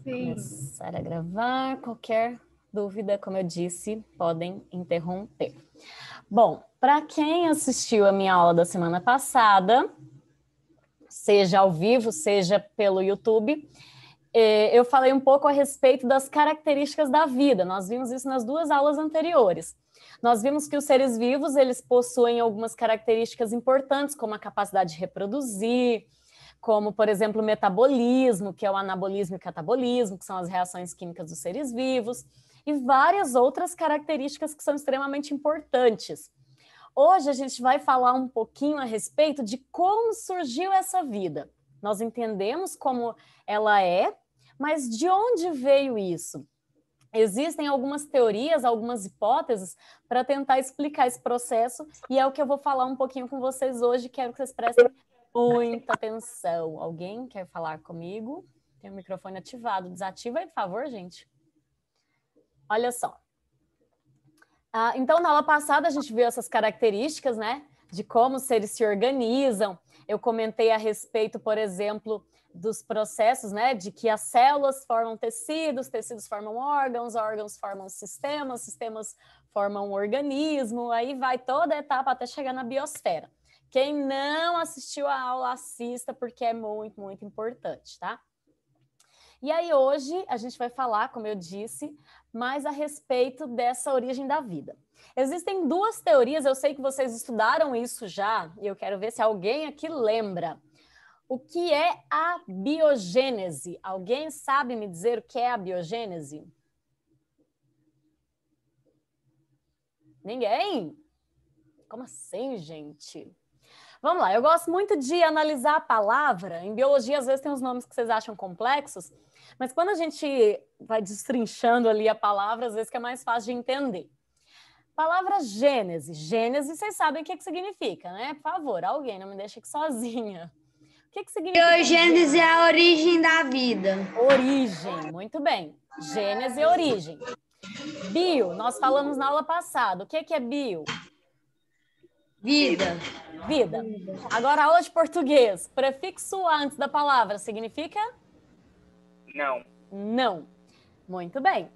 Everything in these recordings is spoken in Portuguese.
Sim. Começar a gravar. Qualquer dúvida, como eu disse, podem interromper. Bom, para quem assistiu a minha aula da semana passada, seja ao vivo, seja pelo YouTube, eu falei um pouco a respeito das características da vida. Nós vimos isso nas duas aulas anteriores. Nós vimos que os seres vivos, eles possuem algumas características importantes, como a capacidade de reproduzir, como, por exemplo, o metabolismo, que é o anabolismo e o catabolismo, que são as reações químicas dos seres vivos, e várias outras características que são extremamente importantes. Hoje a gente vai falar um pouquinho a respeito de como surgiu essa vida. Nós entendemos como ela é, mas de onde veio isso? Existem algumas teorias, algumas hipóteses para tentar explicar esse processo, e é o que eu vou falar um pouquinho com vocês hoje. Quero que vocês prestem muita atenção. Alguém quer falar comigo? Tem o microfone ativado. Desativa aí, por favor, gente. Olha só. Então, na aula passada, a gente viu essas características, né? De como os seres se organizam. Eu comentei a respeito, por exemplo, dos processos, né? De que as células formam tecidos, tecidos formam órgãos, órgãos formam sistemas, sistemas formam um organismo. Aí vai toda a etapa até chegar na biosfera. Quem não assistiu a aula, assista, porque é muito, muito importante, tá? E aí hoje a gente vai falar, como eu disse, mais a respeito dessa origem da vida. Existem duas teorias, eu sei que vocês estudaram isso já, e eu quero ver se alguém aqui lembra. O que é a biogênese? Alguém sabe me dizer o que é a biogênese? Ninguém? Como assim, gente? Vamos lá, eu gosto muito de analisar a palavra. Em biologia, às vezes, tem uns nomes que vocês acham complexos, mas quando a gente vai destrinchando ali a palavra, às vezes que é mais fácil de entender. Palavra gênese. Gênese, vocês sabem o que significa, né? Por favor, alguém, não me deixe aqui sozinha. O que significa Biogênese é a origem da vida. origem, muito bem. Gênese é origem. Bio, nós falamos na aula passada. O que é bio? Vida. Vida. Agora, aula de português. Prefixo antes da palavra significa? Não. Não. Muito bem.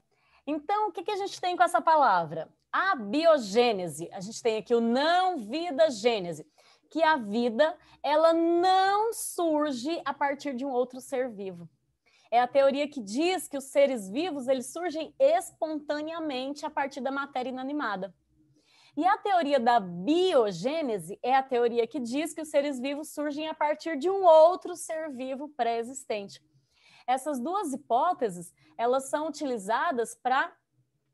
Então, o que a gente tem com essa palavra? A biogênese. A gente tem aqui o não vida gênese, que a vida, ela não surge a partir de um outro ser vivo. É a teoria que diz que os seres vivos, eles surgem espontaneamente a partir da matéria inanimada. E a teoria da biogênese é a teoria que diz que os seres vivos surgem a partir de um outro ser vivo pré-existente. Essas duas hipóteses, elas são utilizadas para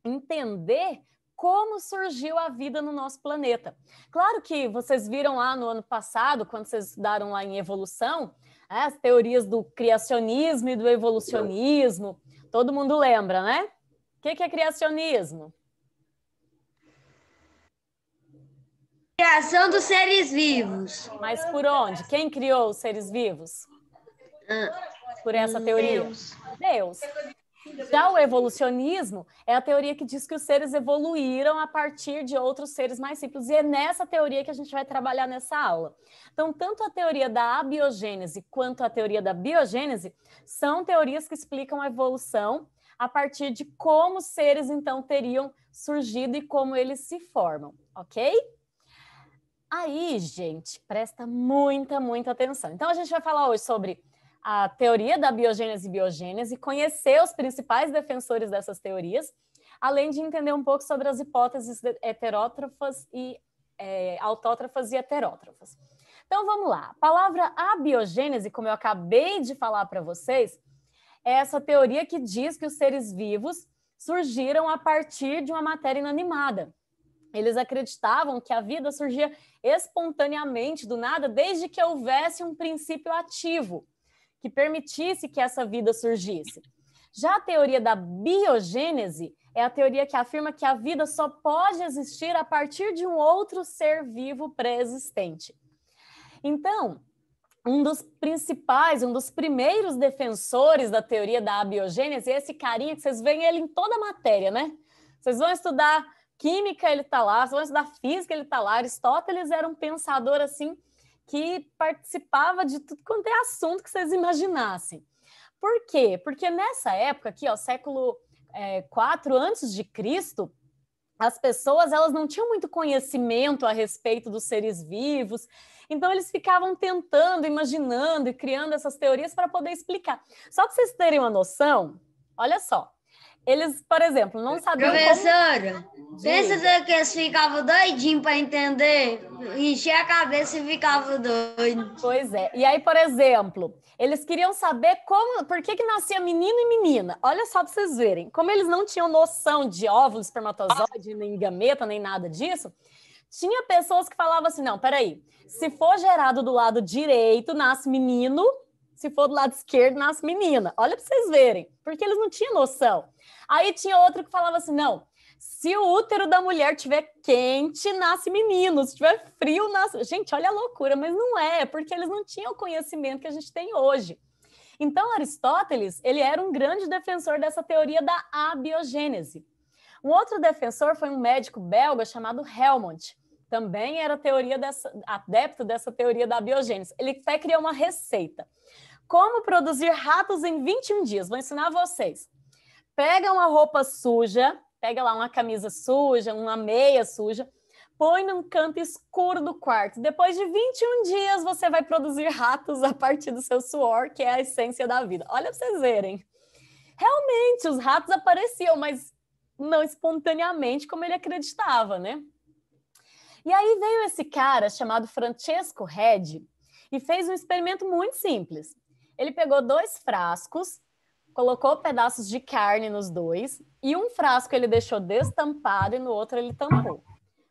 entender como surgiu a vida no nosso planeta. Claro que vocês viram lá no ano passado, quando vocês estudaram lá em evolução, as teorias do criacionismo e do evolucionismo, todo mundo lembra, né? O que é criacionismo? Criação dos seres vivos. Mas por onde? Quem criou os seres vivos? Por essa teoria? Deus. Já o evolucionismo é a teoria que diz que os seres evoluíram a partir de outros seres mais simples. E é nessa teoria que a gente vai trabalhar nessa aula. Então, tanto a teoria da abiogênese quanto a teoria da biogênese são teorias que explicam a evolução a partir de como os seres, então, teriam surgido e como eles se formam, ok? Aí, gente, presta muita, muita atenção. Então, a gente vai falar hoje sobre a teoria da biogênese e biogênese, conhecer os principais defensores dessas teorias, além de entender um pouco sobre as hipóteses heterótrofas e autótrofas e heterótrofas. Então, vamos lá. A palavra abiogênese, como eu acabei de falar para vocês, é essa teoria que diz que os seres vivos surgiram a partir de uma matéria inanimada. Eles acreditavam que a vida surgia espontaneamente do nada, desde que houvesse um princípio ativo que permitisse que essa vida surgisse. Já a teoria da biogênese é a teoria que afirma que a vida só pode existir a partir de um outro ser vivo pré-existente. Então, um dos principais, um dos primeiros defensores da teoria da abiogênese é esse carinha que vocês veem ele em toda a matéria, né? Vocês vão estudar química, ele está lá, vocês vão estudar física, ele está lá. Aristóteles era um pensador assim que participava de tudo quanto é assunto que vocês imaginassem. Por quê? Porque nessa época aqui, ó, século 4 antes de Cristo, as pessoas elas não tinham muito conhecimento a respeito dos seres vivos, então eles ficavam tentando, imaginando e criando essas teorias para poder explicar. Só para vocês terem uma noção, olha só, eles, por exemplo, não sabiam Professora, como... pensa que eles ficavam doidinhos para entender, encher a cabeça e ficavam doidos. Pois é. E aí, por exemplo, eles queriam saber por que nascia menino e menina. Olha só para vocês verem. Como eles não tinham noção de óvulo, espermatozoide, nem gameta, nem nada disso, tinha pessoas que falavam assim, não, peraí, se for gerado do lado direito, nasce menino, se for do lado esquerdo, nasce menina. Olha para vocês verem, porque eles não tinham noção. Aí tinha outro que falava assim, não, se o útero da mulher tiver quente, nasce menino. Se tiver frio, nasce... Gente, olha a loucura, mas não é, porque eles não tinham o conhecimento que a gente tem hoje. Então, Aristóteles, ele era um grande defensor dessa teoria da abiogênese. Um outro defensor foi um médico belga chamado Helmont. Também era adepto dessa teoria da abiogênese. Ele até criou uma receita. Como produzir ratos em 21 dias? Vou ensinar vocês. Pega uma roupa suja, pega lá uma camisa suja, uma meia suja, põe num canto escuro do quarto. Depois de 21 dias, você vai produzir ratos a partir do seu suor, que é a essência da vida. Olha para vocês verem. Realmente, os ratos apareciam, mas não espontaneamente como ele acreditava, né? E aí veio esse cara chamado Francesco Redi e fez um experimento muito simples. Ele pegou 2 frascos, colocou pedaços de carne nos 2 e um frasco ele deixou destampado e no outro ele tampou.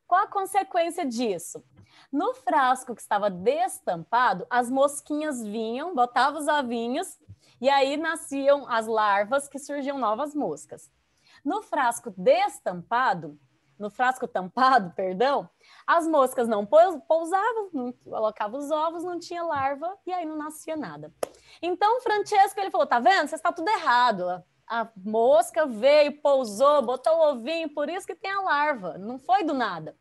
Qual a consequência disso? No frasco que estava destampado, as mosquinhas vinham, botavam os ovinhos e aí nasciam as larvas que surgiam novas moscas. No frasco tampado, as moscas não pousavam, não colocavam os ovos, não tinha larva e aí não nascia nada. Então, o Francesco, ele falou, tá vendo? Você está tudo errado. A mosca veio, pousou, botou o ovinho, por isso que tem a larva. Não foi do nada.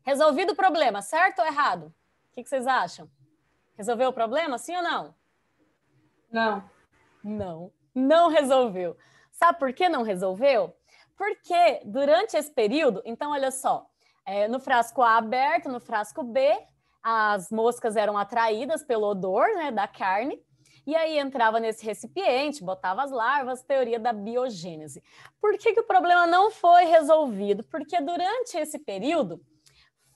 Resolvido o problema, certo ou errado? O que vocês acham? Resolveu o problema, sim ou não? Não. Não resolveu. Sabe por que não resolveu? Porque durante esse período, então olha só, no frasco A aberto, no frasco B, as moscas eram atraídas pelo odor, né, da carne, e aí entrava nesse recipiente, botava as larvas, teoria da biogênese. Por que o problema não foi resolvido? Porque durante esse período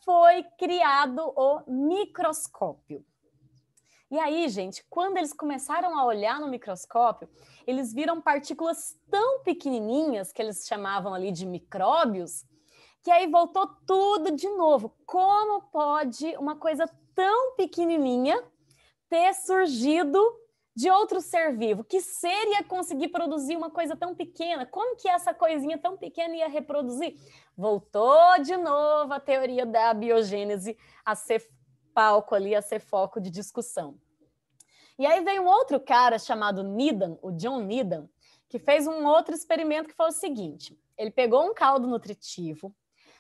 foi criado o microscópio. E aí, gente, quando eles começaram a olhar no microscópio, eles viram partículas tão pequenininhas, que eles chamavam ali de micróbios, que aí voltou tudo de novo. Como pode uma coisa tão pequenininha ter surgido de outro ser vivo? Que ser ia conseguir produzir uma coisa tão pequena? Como que essa coisinha tão pequena ia reproduzir? Voltou de novo a teoria da biogênese a ser palco ali, a ser foco de discussão. E aí veio um outro cara chamado Needham, o John Needham, que fez um outro experimento que foi o seguinte: ele pegou um caldo nutritivo,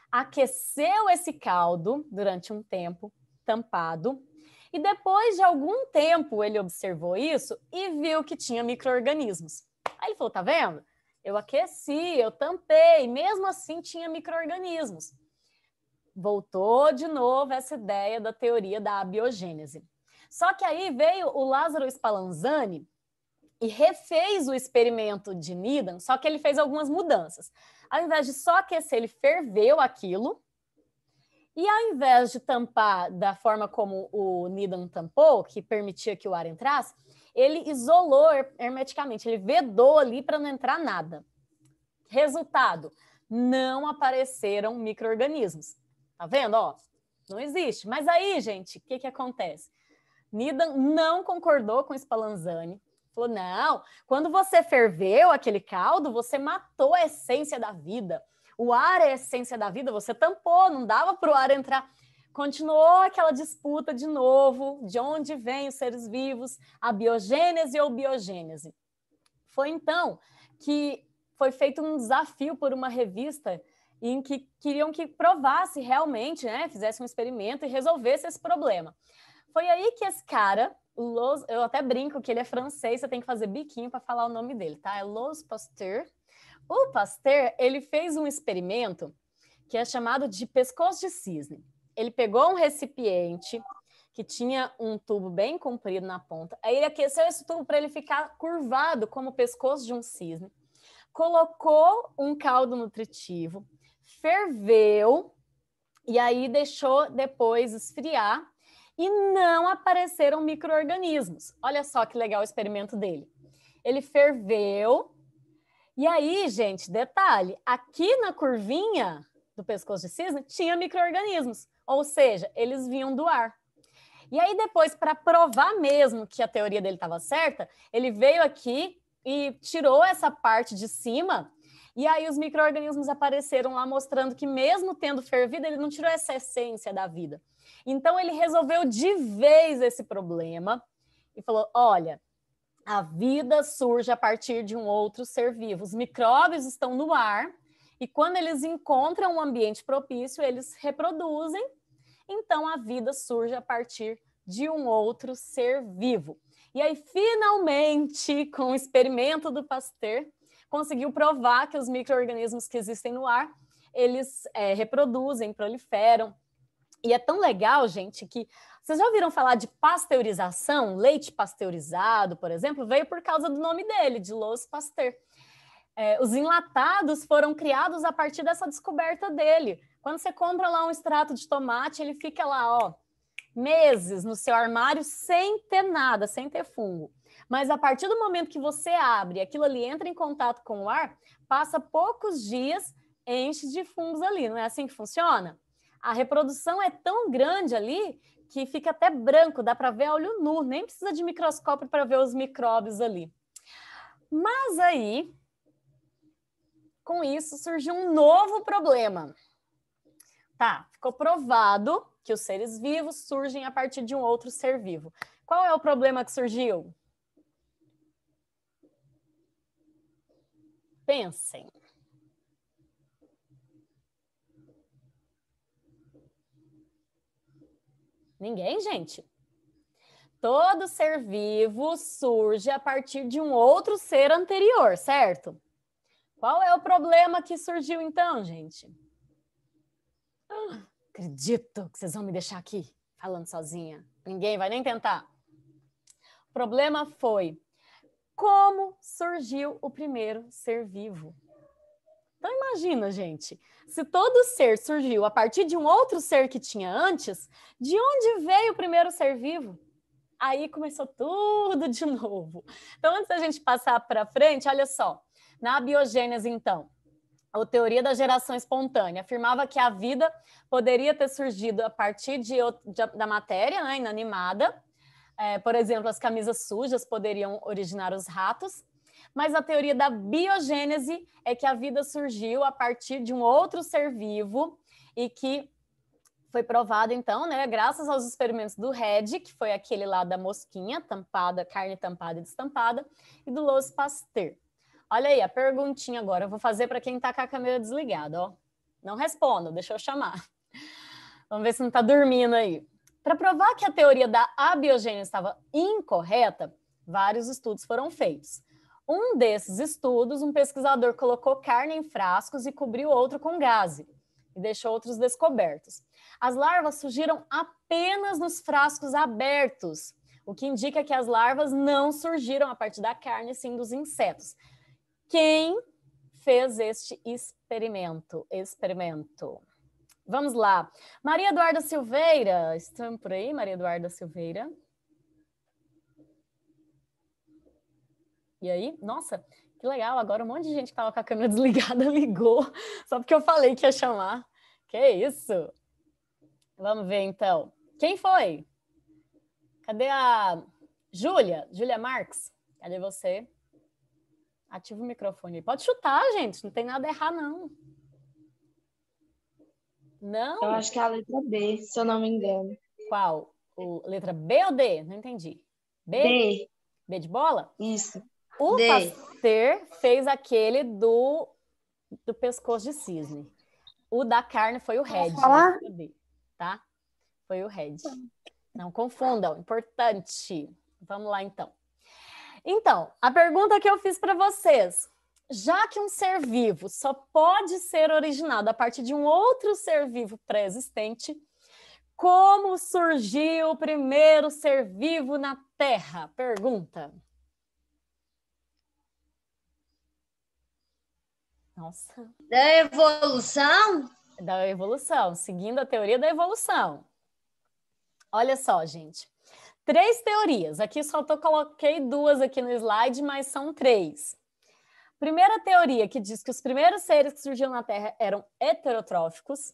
aqueceu esse caldo durante um tempo, tampado, e depois de algum tempo ele observou isso e viu que tinha micro-organismos. Aí ele falou, tá vendo? Eu aqueci, eu tampei, mesmo assim tinha micro-organismos. Voltou de novo essa ideia da teoria da abiogênese. Só que aí veio o Lázaro Spallanzani e refez o experimento de Needham, só que ele fez algumas mudanças. Ao invés de só aquecer, ele ferveu aquilo, e ao invés de tampar da forma como o Needham tampou, que permitia que o ar entrasse, ele isolou hermeticamente, ele vedou ali para não entrar nada. Resultado, não apareceram micro-organismos. Tá vendo? Ó, não existe. Mas aí, gente, o que acontece? Needham não concordou com Spallanzani. Falou, não, quando você ferveu aquele caldo, você matou a essência da vida. O ar é a essência da vida, você tampou, não dava para o ar entrar. Continuou aquela disputa de novo, de onde vêm os seres vivos, a biogênese ou biogênese. Foi então que foi feito um desafio por uma revista em que queriam que provasse realmente, né, fizesse um experimento e resolvesse esse problema. Foi aí que esse cara, Eu até brinco que ele é francês, você tem que fazer biquinho para falar o nome dele, tá? É Louis Pasteur. O Pasteur, ele fez um experimento que é chamado de pescoço de cisne. Ele pegou um recipiente que tinha um tubo bem comprido na ponta, aí ele aqueceu esse tubo para ele ficar curvado como o pescoço de um cisne, colocou um caldo nutritivo, ferveu e aí deixou depois esfriar e não apareceram micro-organismos. Olha só que legal o experimento dele. Ele ferveu e aí, gente, detalhe, aqui na curvinha do pescoço de cisne tinha micro-organismos, ou seja, eles vinham do ar. E aí depois, para provar mesmo que a teoria dele estava certa, ele veio aqui e tirou essa parte de cima e aí os micro-organismos apareceram lá mostrando que mesmo tendo fervido, ele não tirou essa essência da vida. Então ele resolveu de vez esse problema e falou, olha, a vida surge a partir de um outro ser vivo. Os micróbios estão no ar e quando eles encontram um ambiente propício, eles reproduzem. Então, a vida surge a partir de um outro ser vivo. E aí, finalmente, com o experimento do Pasteur, conseguiu provar que os micro-organismos que existem no ar, eles reproduzem, proliferam. E é tão legal, gente, que... Vocês já ouviram falar de pasteurização? Leite pasteurizado, por exemplo, veio por causa do nome dele, de Louis Pasteur. Os enlatados foram criados a partir dessa descoberta dele. Quando você compra lá um extrato de tomate, ele fica lá, ó, meses no seu armário sem ter nada, sem ter fungo. Mas a partir do momento que você abre, aquilo ali entra em contato com o ar, passa poucos dias, enche de fungos ali. Não é assim que funciona? A reprodução é tão grande ali que fica até branco, dá para ver a olho nu, nem precisa de microscópio para ver os micróbios ali. Mas aí, com isso, surgiu um novo problema. Tá, ficou provado que os seres vivos surgem a partir de um outro ser vivo. Qual é o problema que surgiu? Pensem. Ninguém, gente? Todo ser vivo surge a partir de um outro ser anterior, certo? Qual é o problema que surgiu então, gente? Acredito que vocês vão me deixar aqui falando sozinha. Ninguém vai nem tentar. O problema foi como surgiu o primeiro ser vivo. Então imagina, gente, se todo ser surgiu a partir de um outro ser que tinha antes, de onde veio o primeiro ser vivo? Aí começou tudo de novo. Então antes da gente passar para frente, olha só, na biogênese então, a teoria da geração espontânea afirmava que a vida poderia ter surgido a partir da matéria, né, inanimada. Por exemplo, as camisas sujas poderiam originar os ratos. Mas a teoria da biogênese é que a vida surgiu a partir de um outro ser vivo e que foi provado, então, né, graças aos experimentos do Redi, que foi aquele lá da mosquinha tampada, carne tampada e destampada, e do Louis Pasteur. Olha aí, a perguntinha agora, eu vou fazer para quem está com a câmera desligada, ó. Não responda, deixa eu chamar. Vamos ver se não está dormindo aí. Para provar que a teoria da abiogênese estava incorreta, vários estudos foram feitos. Um desses estudos, um pesquisador colocou carne em frascos e cobriu outro com gaze, e deixou outros descobertos. As larvas surgiram apenas nos frascos abertos, o que indica que as larvas não surgiram a partir da carne, sim dos insetos. Quem fez este experimento? Vamos lá. Maria Eduarda Silveira, estão por aí, Maria Eduarda Silveira? E aí? Nossa, que legal, agora um monte de gente que estava com a câmera desligada ligou, só porque eu falei que ia chamar. Que isso? Vamos ver, então. Quem foi? Cadê a Júlia? Júlia Marques? Cadê você? Ativa o microfone. Pode chutar, gente. Não tem nada a errar, não. Não? Eu acho que é a letra B, se eu não me engano. Qual? Letra B ou D? Não entendi. B. B de bola? Isso. O D. Pasteur fez aquele do pescoço de cisne. O da carne foi o Redi. Tá? Foi o Redi. Não confundam, importante. Vamos lá, então. Então, a pergunta que eu fiz para vocês. Já que um ser vivo só pode ser originado a partir de um outro ser vivo pré-existente, como surgiu o primeiro ser vivo na Terra? Pergunta. Nossa. Da evolução? Da evolução, seguindo a teoria da evolução. Olha só, gente. 3 teorias. Aqui só coloquei 2 aqui no slide, mas são 3. Primeira teoria que diz que os primeiros seres que surgiram na Terra eram heterotróficos.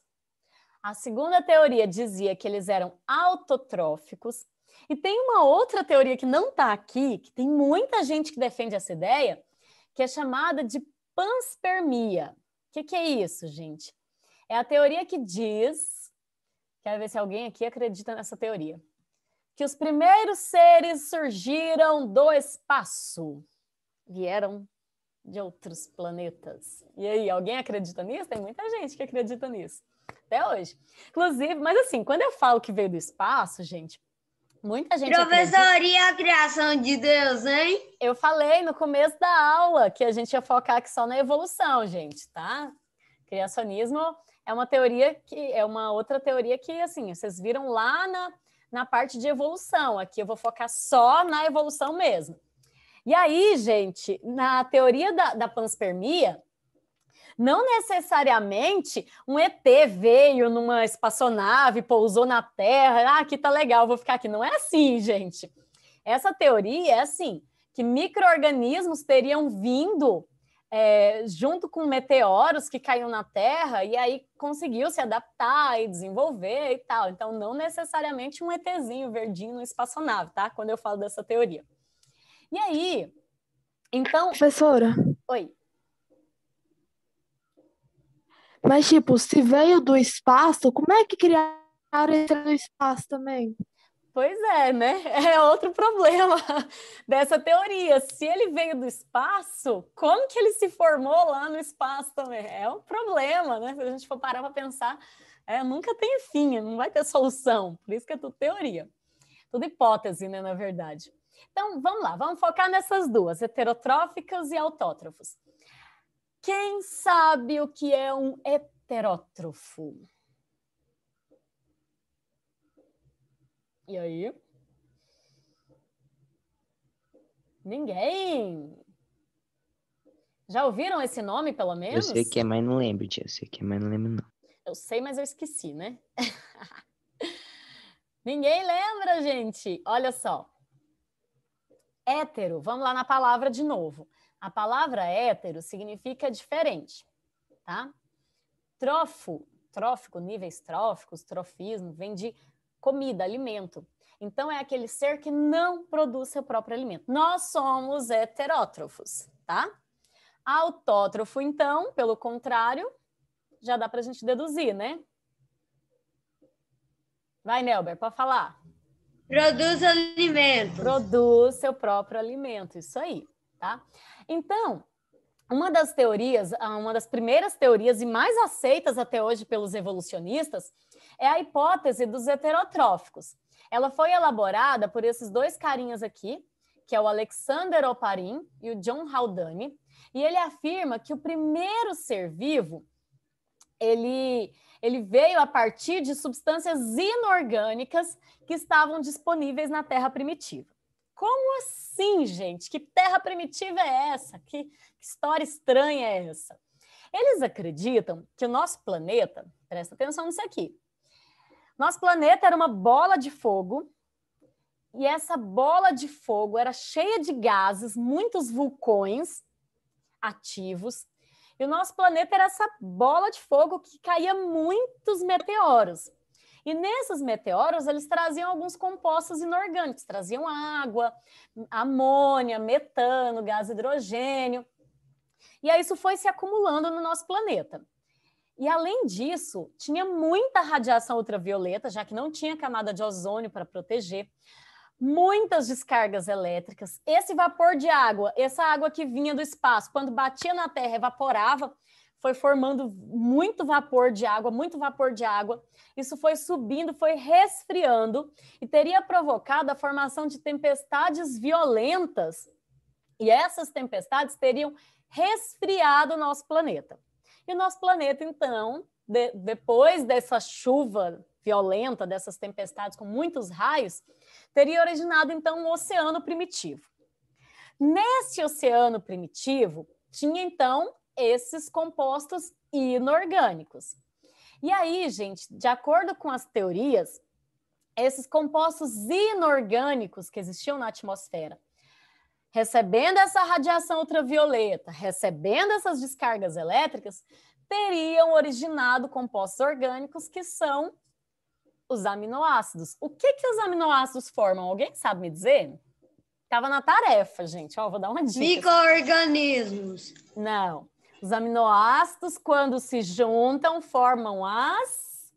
A segunda teoria dizia que eles eram autotróficos. E tem uma outra teoria que não está aqui, que tem muita gente que defende essa ideia, que é chamada de panspermia. O que é isso, gente? É a teoria que diz, quero ver se alguém aqui acredita nessa teoria, que os primeiros seres surgiram do espaço, vieram de outros planetas. E aí, alguém acredita nisso? Tem muita gente que acredita nisso, até hoje. Inclusive, mas assim, quando eu falo que veio do espaço, gente, muita gente Professor, e a criação de Deus, hein? Eu falei no começo da aula que a gente ia focar aqui só na evolução, gente, tá? Criacionismo é uma teoria que é uma outra teoria que, assim, vocês viram lá na parte de evolução. Aqui eu vou focar só na evolução mesmo. E aí, gente, na teoria da panspermia, não necessariamente um ET veio numa espaçonave, pousou na Terra, aqui tá legal, vou ficar aqui. Não é assim, gente. Essa teoria é assim, que micro-organismos teriam vindo junto com meteoros que caíam na Terra e aí conseguiu se adaptar e desenvolver e tal. Então, não necessariamente um ETzinho verdinho numa espaçonave, tá? Quando eu falo dessa teoria. E aí, então... Professora, Oi. mas tipo, se veio do espaço, como é que criaram esse do espaço também? Pois é, né? É outro problema dessa teoria. Se ele veio do espaço, como que ele se formou lá no espaço também? É um problema, né? Se a gente for parar para pensar, nunca tem fim, não vai ter solução. Por isso que é tudo teoria. Tudo hipótese, né, na verdade. Então, vamos lá, vamos focar nessas duas, heterotróficas e autótrofos. Quem sabe o que é um heterótrofo? E aí? Ninguém? Já ouviram esse nome, pelo menos? Eu sei que é, mas não lembro, tia. Eu sei que é, mas não lembro, não. Eu sei, mas eu esqueci, né? Ninguém lembra, gente? Olha só. Hétero, vamos lá na palavra de novo. A palavra hétero significa diferente, tá? Trófico, níveis tróficos, trofismo, vem de comida, alimento. Então, é aquele ser que não produz seu próprio alimento. Nós somos heterótrofos, tá? Autótrofo, então, pelo contrário, já dá para a gente deduzir, né? Vai, Nelber, pode falar. Produz alimentos. Produz seu próprio alimento, isso aí, tá? Então, uma das teorias, uma das primeiras teorias e mais aceitas até hoje pelos evolucionistas é a hipótese dos heterotróficos. Ela foi elaborada por esses 2 carinhas aqui, que é o Alexander Oparin e o John Haldane, e ele afirma que o primeiro ser vivo, ele veio a partir de substâncias inorgânicas que estavam disponíveis na Terra primitiva. Como assim, gente? Que Terra primitiva é essa? Que história estranha é essa? Eles acreditam que o nosso planeta, presta atenção nisso aqui, nosso planeta era uma bola de fogo e essa bola de fogo era cheia de gases, muitos vulcões ativos, e o nosso planeta era essa bola de fogo que caía muitos meteoros. E nesses meteoros, eles traziam alguns compostos inorgânicos, traziam água, amônia, metano, gás hidrogênio. E aí isso foi se acumulando no nosso planeta. E além disso, tinha muita radiação ultravioleta, já que não tinha camada de ozônio para proteger, muitas descargas elétricas, esse vapor de água, essa água que vinha do espaço, quando batia na Terra, evaporava, foi formando muito vapor de água, muito vapor de água. Isso foi subindo, foi resfriando e teria provocado a formação de tempestades violentas. E essas tempestades teriam resfriado o nosso planeta. E o nosso planeta, então, depois dessa chuva violenta, dessas tempestades com muitos raios, teria originado, então, um oceano primitivo. Nesse oceano primitivo, tinha, então, esses compostos inorgânicos. E aí, gente, de acordo com as teorias, esses compostos inorgânicos que existiam na atmosfera, recebendo essa radiação ultravioleta, recebendo essas descargas elétricas, teriam originado compostos orgânicos que são os aminoácidos. O que os aminoácidos formam? Alguém sabe me dizer? Estava na tarefa, gente. Ó, vou dar uma dica. Micro-organismos. Não. Os aminoácidos, quando se juntam, formam as...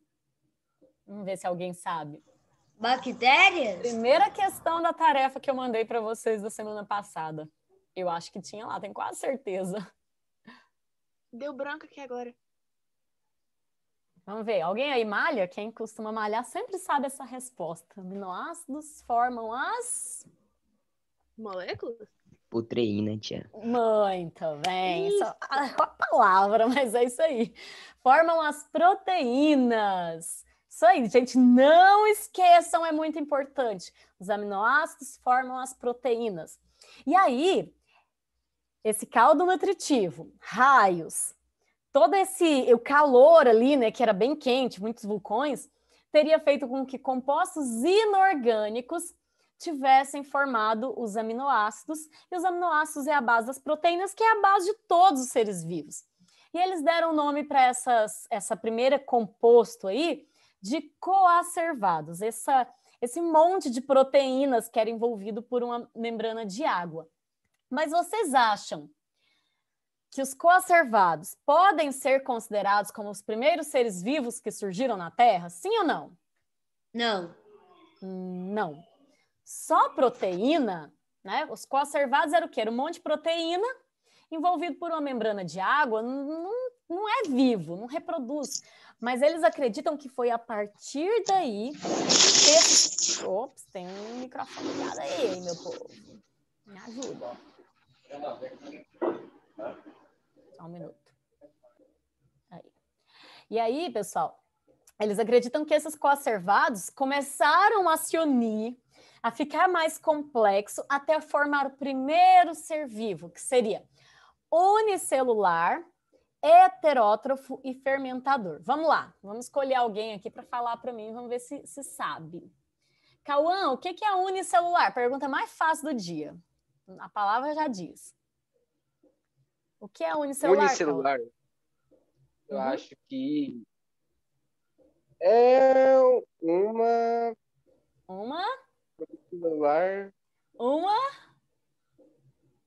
Vamos ver se alguém sabe. Bactérias? Primeira questão da tarefa que eu mandei para vocês da semana passada. Eu acho que tinha lá, tenho quase certeza. Deu branco aqui agora. Vamos ver, alguém aí malha? Quem costuma malhar sempre sabe essa resposta. Aminoácidos formam as... Moléculas? Proteína, tia. Muito bem. Só a palavra, mas é isso aí. Formam as proteínas. Isso aí, gente, não esqueçam, é muito importante. Os aminoácidos formam as proteínas. E aí, esse caldo nutritivo, raios, todo o calor ali, né, que era bem quente, muitos vulcões, teria feito com que compostos inorgânicos tivessem formado os aminoácidos, e os aminoácidos é a base das proteínas, que é a base de todos os seres vivos. E eles deram nome para essa primeira composto aí de coacervados, esse monte de proteínas que era envolvido por uma membrana de água. Mas vocês acham que os coacervados podem ser considerados como os primeiros seres vivos que surgiram na Terra? Sim ou não? Não. Não. Só proteína, né? Os coacervados era o quê? Era um monte de proteína envolvido por uma membrana de água, não é vivo, não reproduz. Mas eles acreditam que foi a partir daí que... Ops, tem um microfone ligado aí, meu povo. Me ajuda. Só um minuto. Aí. E aí, pessoal, eles acreditam que esses coacervados começaram a se unir, a ficar mais complexo, até formar o primeiro ser vivo, que seria unicelular, heterótrofo e fermentador. Vamos lá, vamos escolher alguém aqui para falar para mim, vamos ver se sabe. Cauã, o que é unicelular? Pergunta mais fácil do dia. A palavra já diz. O que é unicelular? Unicelular, eu Uhum. acho que é uma celular.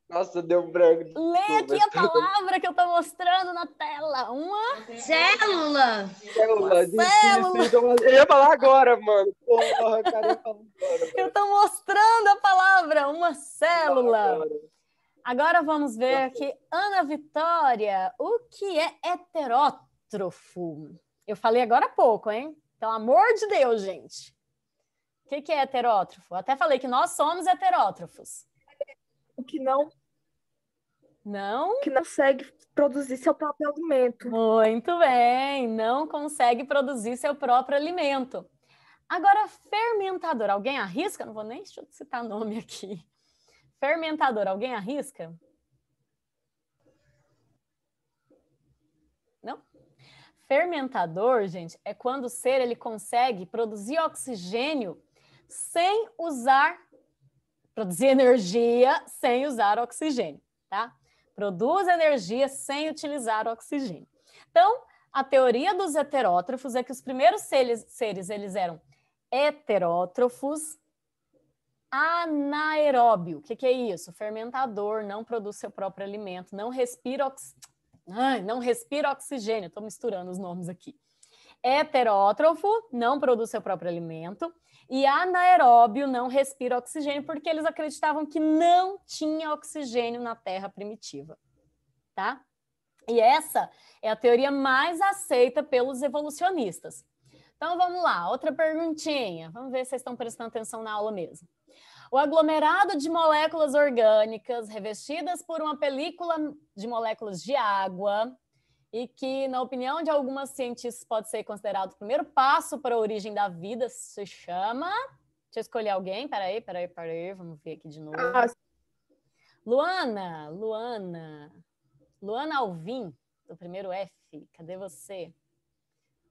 Nossa, deu branco. Lê aqui a palavra que eu tô mostrando na tela. Célula. Célula. célula. Eu ia falar agora, mano. Porra, cara, eu ia falar agora. Eu tô mostrando a palavra, uma célula. Agora vamos ver aqui, Ana Vitória, o que é heterótrofo? Eu falei agora há pouco, hein? Pelo amor de Deus, gente. O que é heterótrofo? Eu até falei que nós somos heterótrofos. O que não Não? consegue produzir seu próprio alimento. Muito bem, não consegue produzir seu próprio alimento. Agora, fermentador, alguém arrisca? Não vou nem citar nome aqui. Fermentador, alguém arrisca? Não? Fermentador, gente, é quando o ser ele consegue produzir oxigênio sem usar, produzir energia sem usar oxigênio, tá? Produz energia sem utilizar oxigênio. Então, a teoria dos heterótrofos é que os primeiros seres eles eram heterótrofos, anaeróbio. O que é isso? Fermentador, não produz seu próprio alimento, não respira oxigênio. Estou misturando os nomes aqui. Heterótrofo, não produz seu próprio alimento. E anaeróbio, não respira oxigênio, porque eles acreditavam que não tinha oxigênio na Terra primitiva. Tá? E essa é a teoria mais aceita pelos evolucionistas. Então, vamos lá, outra perguntinha. Vamos ver se vocês estão prestando atenção na aula mesmo. O aglomerado de moléculas orgânicas revestidas por uma película de moléculas de água e que, na opinião de algumas cientistas, pode ser considerado o primeiro passo para a origem da vida, se chama... Deixa eu escolher alguém. Peraí. Vamos ver aqui de novo. Luana Alvim, do primeiro F. Cadê você?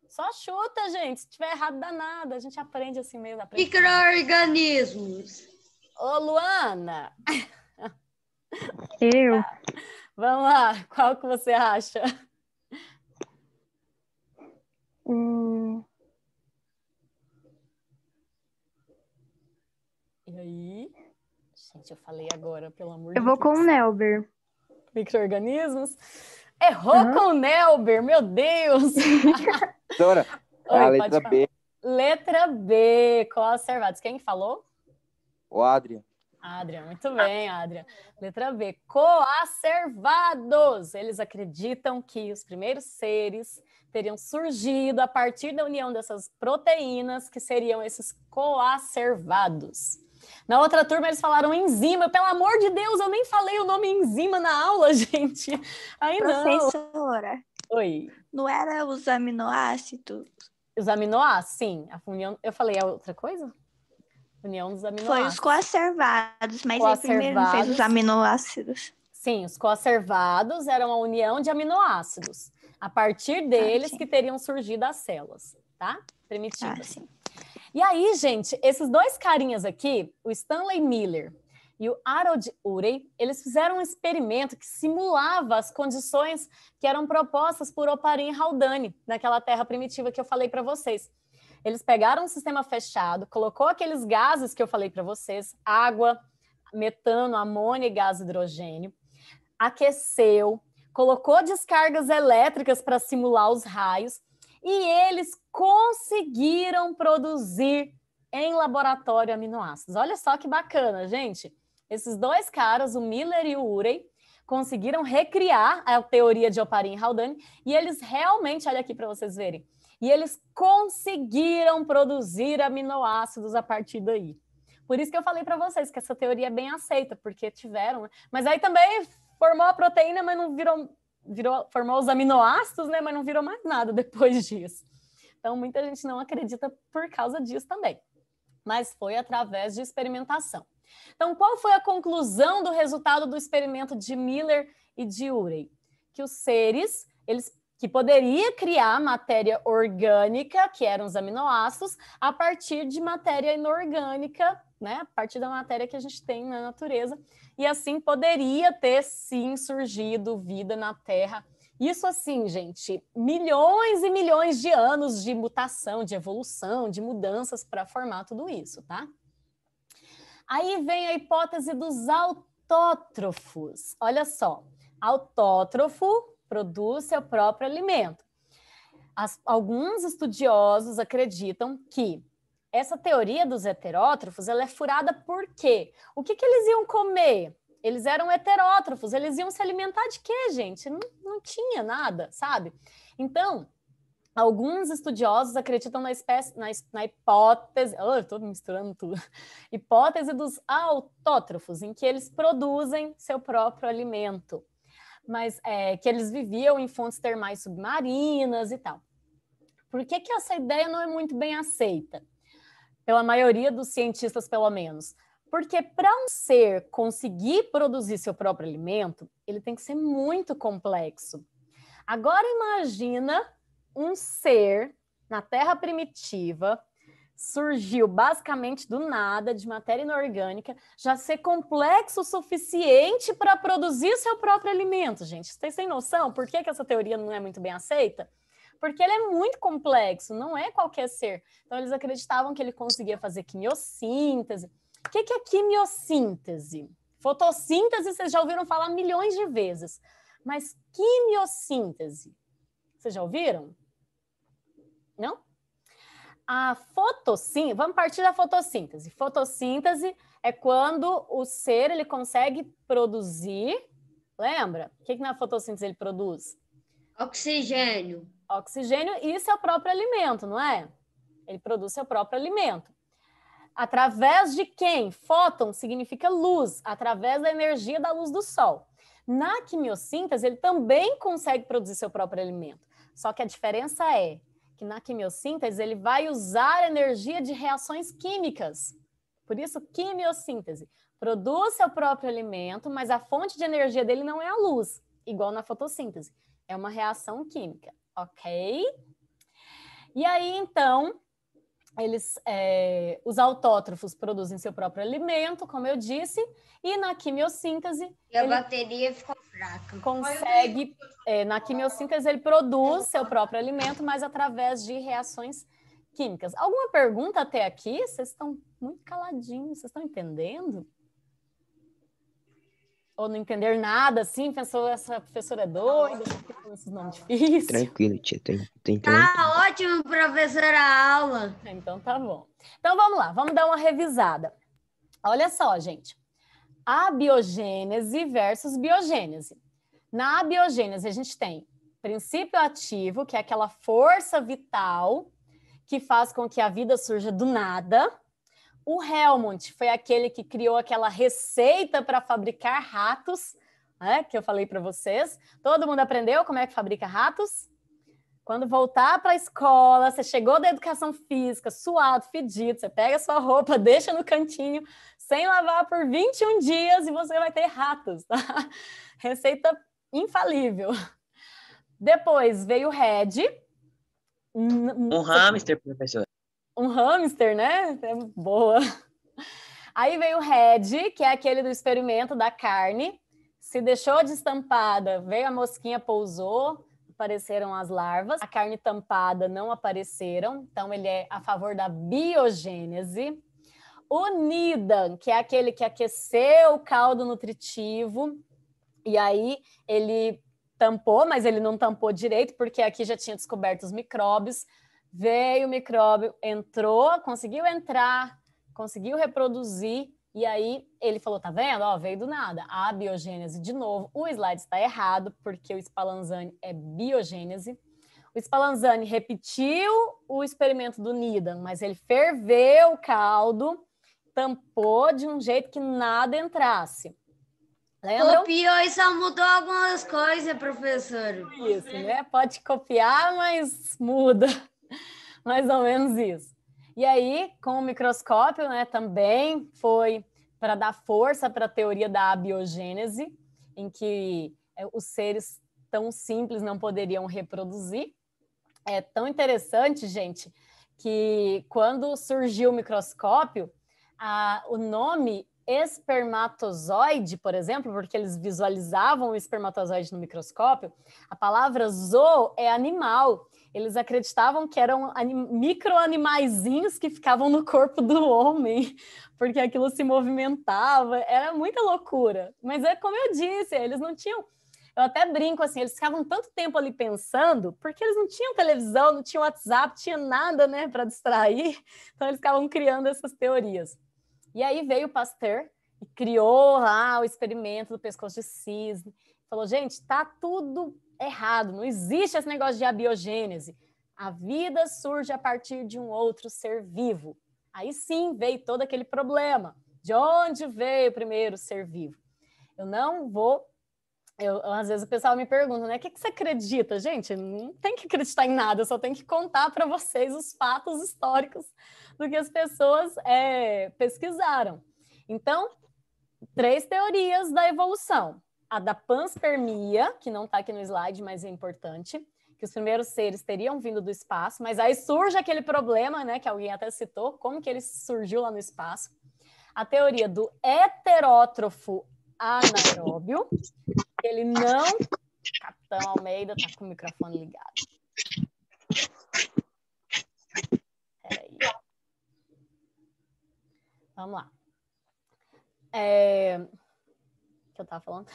Só chuta, gente. Se tiver errado, dá nada. A gente aprende assim mesmo. Micro-organismos. Ô, Luana! Eu? Vamos lá. Qual que você acha? E aí? Gente, eu falei agora, pelo amor de Eu Deus. vou com o Nelber. Micro-organismos? Errou com o Nelber, meu Deus! Professora, Oi, a pode letra falar. B, Letra B, coacervados. Quem falou? o Adrian. Adrian, muito bem, Adrian. Letra B, coacervados. Eles acreditam que os primeiros seres teriam surgido a partir da união dessas proteínas, que seriam esses coacervados. Na outra turma, eles falaram enzima. Pelo amor de Deus, eu nem falei o nome enzima na aula, gente. Aí não. Professora, Oi. não era os aminoácidos? Os aminoácidos, sim. A união... Eu falei a outra coisa? União dos Foi aminoácidos. os coacervados, mas aí primeiro não fez os aminoácidos. Sim, os coacervados eram a união de aminoácidos. A partir deles sim. que teriam surgido as células, tá? Primitivas. Sim. E aí, gente, esses dois carinhas aqui, o Stanley Miller e o Harold Urey, eles fizeram um experimento que simulava as condições que eram propostas por Oparin e Haldane, naquela terra primitiva que eu falei para vocês. Eles pegaram um sistema fechado, colocou aqueles gases que eu falei para vocês, água, metano, amônia e gás hidrogênio, aqueceu, colocou descargas elétricas para simular os raios e eles conseguiram produzir em laboratório aminoácidos. Olha só que bacana, gente. Esses dois caras, o Miller e o Urey, conseguiram recriar a teoria de Oparin e Haldane e eles realmente, olha aqui para vocês verem, e eles conseguiram produzir aminoácidos a partir daí. Por isso que eu falei para vocês que essa teoria é bem aceita, porque tiveram, né? Mas aí também formou a proteína, mas não formou os aminoácidos, né? Mas não virou mais nada depois disso. Então, muita gente não acredita por causa disso também. Mas foi através de experimentação. Então, qual foi a conclusão do resultado do experimento de Miller e de Urey? Que os seres, que poderia criar matéria orgânica, que eram os aminoácidos, a partir de matéria inorgânica, né? A partir da matéria que a gente tem na natureza. E assim poderia ter, sim, surgido vida na Terra. Isso assim, gente, milhões e milhões de anos de mutação, de evolução, de mudanças para formar tudo isso, tá? Aí vem a hipótese dos autótrofos. Olha só, autótrofo produz seu próprio alimento. Alguns estudiosos acreditam que essa teoria dos heterótrofos ela é furada por quê? O que eles iam comer? Eles eram heterótrofos, eles iam se alimentar de quê, gente? Não tinha nada, sabe? Então, alguns estudiosos acreditam na hipótese... Oh, eu estou misturando tudo. Hipótese dos autótrofos, em que eles produzem seu próprio alimento. Mas que eles viviam em fontes termais submarinas e tal. Por que essa ideia não é muito bem aceita? Pela maioria dos cientistas, pelo menos. Porque para um ser conseguir produzir seu próprio alimento, ele tem que ser muito complexo. Agora imagina um ser na Terra primitiva, surgiu basicamente do nada, de matéria inorgânica, já ser complexo o suficiente para produzir seu próprio alimento, gente. Vocês têm noção por que essa teoria não é muito bem aceita? Porque ele é muito complexo, não é qualquer ser. Então eles acreditavam que ele conseguia fazer quimiossíntese. O que é quimiossíntese? Fotossíntese, vocês já ouviram falar milhões de vezes. Mas quimiossíntese, vocês já ouviram? Não? A fotossíntese, vamos partir da fotossíntese. Fotossíntese é quando o ser ele consegue produzir, lembra? O que na fotossíntese ele produz? Oxigênio. Oxigênio e seu próprio alimento, não é? Ele produz seu próprio alimento. Através de quem? Fóton significa luz, através da energia da luz do sol. Na quimiossíntese, ele também consegue produzir seu próprio alimento. Só que a diferença é que na quimiossíntese ele vai usar energia de reações químicas. Por isso, quimiossíntese. Produz seu próprio alimento, mas a fonte de energia dele não é a luz, igual na fotossíntese. É uma reação química, ok? E aí, então, os autótrofos produzem seu próprio alimento, como eu disse, e na quimiossíntese... E a bateria ficou fraca. Na quimiossíntese ele produz seu próprio alimento, mas através de reações químicas. Alguma pergunta até aqui? Vocês estão muito caladinhos, vocês estão entendendo? Ou não entender nada, assim? Pensou, essa professora é doida, com esses nomes difíceis? Tranquilo, tia, tô entendendo. Tá ótimo, professora, a aula. Então tá bom. Então vamos lá, vamos dar uma revisada. Olha só, gente. Abiogênese versus biogênese. Na abiogênese a gente tem princípio ativo, que é aquela força vital que faz com que a vida surja do nada. O Helmont foi aquele que criou aquela receita para fabricar ratos, né, que eu falei para vocês. Todo mundo aprendeu como é que fabrica ratos? Quando voltar para a escola, você chegou da educação física, suado, fedido, você pega a sua roupa, deixa no cantinho, sem lavar por 21 dias e você vai ter ratos, tá? Receita infalível. Depois veio o Red. Um hamster, professor. Um hamster, né? É boa. Aí veio o Red, que é aquele do experimento da carne. Se deixou destampada, veio a mosquinha, pousou, apareceram as larvas. A carne tampada não apareceram, então ele é a favor da biogênese. O Needham, que é aquele que aqueceu o caldo nutritivo, e aí ele tampou, mas ele não tampou direito, porque aqui já tinha descoberto os micróbios. Veio o micróbio, entrou, conseguiu entrar, conseguiu reproduzir, e aí ele falou, tá vendo? Ó, veio do nada. A biogênese, de novo, o slide está errado, porque o Spallanzani é biogênese. O Spallanzani repetiu o experimento do Needham, mas ele ferveu o caldo, tampou de um jeito que nada entrasse. Lembram? Copiou e só mudou algumas coisas, professor. Isso, né? Pode copiar, mas muda. Mais ou menos isso. E aí, com o microscópio, né, também foi para dar força para a teoria da abiogênese, em que os seres tão simples não poderiam reproduzir. É tão interessante, gente, que quando surgiu o microscópio, o nome espermatozoide, por exemplo, porque eles visualizavam o espermatozoide no microscópio, a palavra zoo é animal. Eles acreditavam que eram micro-animaizinhos que ficavam no corpo do homem, porque aquilo se movimentava, era muita loucura. Mas é como eu disse, eles não tinham... Eu até brinco assim, eles ficavam tanto tempo ali pensando, porque eles não tinham televisão, não tinham WhatsApp, não tinha nada, né, para distrair, então eles ficavam criando essas teorias. E aí veio o Pasteur e criou lá o experimento do pescoço de cisne. Falou, gente, tá tudo errado, não existe esse negócio de abiogênese. A vida surge a partir de um outro ser vivo. Aí sim veio todo aquele problema. De onde veio o primeiro ser vivo? Eu não vou... às vezes o pessoal me pergunta, né? O que você acredita? Gente, não tem que acreditar em nada, eu só tenho que contar para vocês os fatos históricos do que as pessoas pesquisaram. Então, 3 teorias da evolução. A da panspermia, que não está aqui no slide, mas é importante, que os primeiros seres teriam vindo do espaço, mas aí surge aquele problema, né, que alguém até citou, como que ele surgiu lá no espaço. A teoria do heterótrofo anaeróbio, ele não... Capitão Almeida está com o microfone ligado. Peraí. Vamos lá. Que eu estava falando?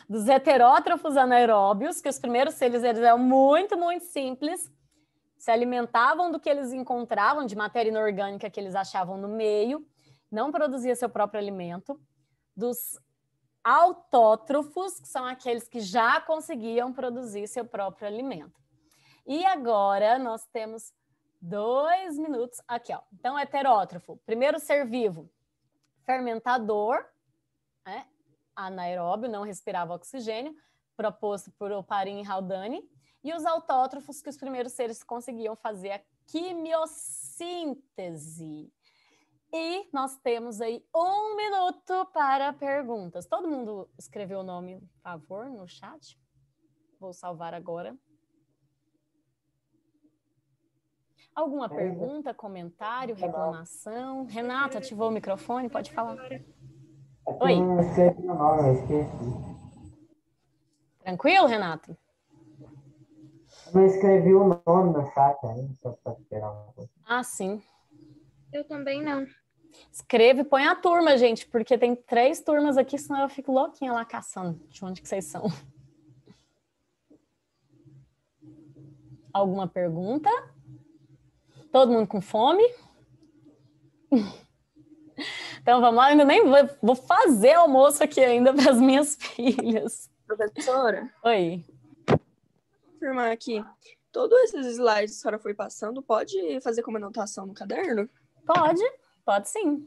Dos heterótrofos anaeróbios, que os primeiros seres eles eram muito, muito simples, se alimentavam do que eles encontravam, de matéria inorgânica que eles achavam no meio, não produzia seu próprio alimento. Dos autótrofos, que são aqueles que já conseguiam produzir seu próprio alimento. E agora nós temos 2 minutos. Aqui, ó. Então, heterótrofo. Primeiro ser vivo, fermentador, né? Anaeróbio, não respirava oxigênio, proposto por Oparin e Haldane. E os autótrofos, que os primeiros seres conseguiam fazer a quimiossíntese. E nós temos aí 1 minuto para perguntas. Todo mundo escreveu o nome, por favor, no chat? Vou salvar agora. Alguma pergunta, comentário, reclamação? Renata, ativou o microfone? Pode falar. Oi. Eu esqueci o nome, eu esqueci. Tranquilo, Renato? Eu não escrevi o nome no chat ainda, só para esperar um pouco. Ah, sim. Eu também não. Escreve e põe a turma, gente, porque tem 3 turmas aqui, senão eu fico louquinha lá caçando de onde que vocês são. Alguma pergunta? Todo mundo com fome? Então vamos lá, eu ainda nem vou fazer almoço aqui ainda para as minhas filhas. Professora? Oi. Vou confirmar aqui. Todos esses slides que a senhora foi passando, pode fazer como anotação no caderno? Pode sim.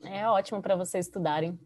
É ótimo para vocês estudarem.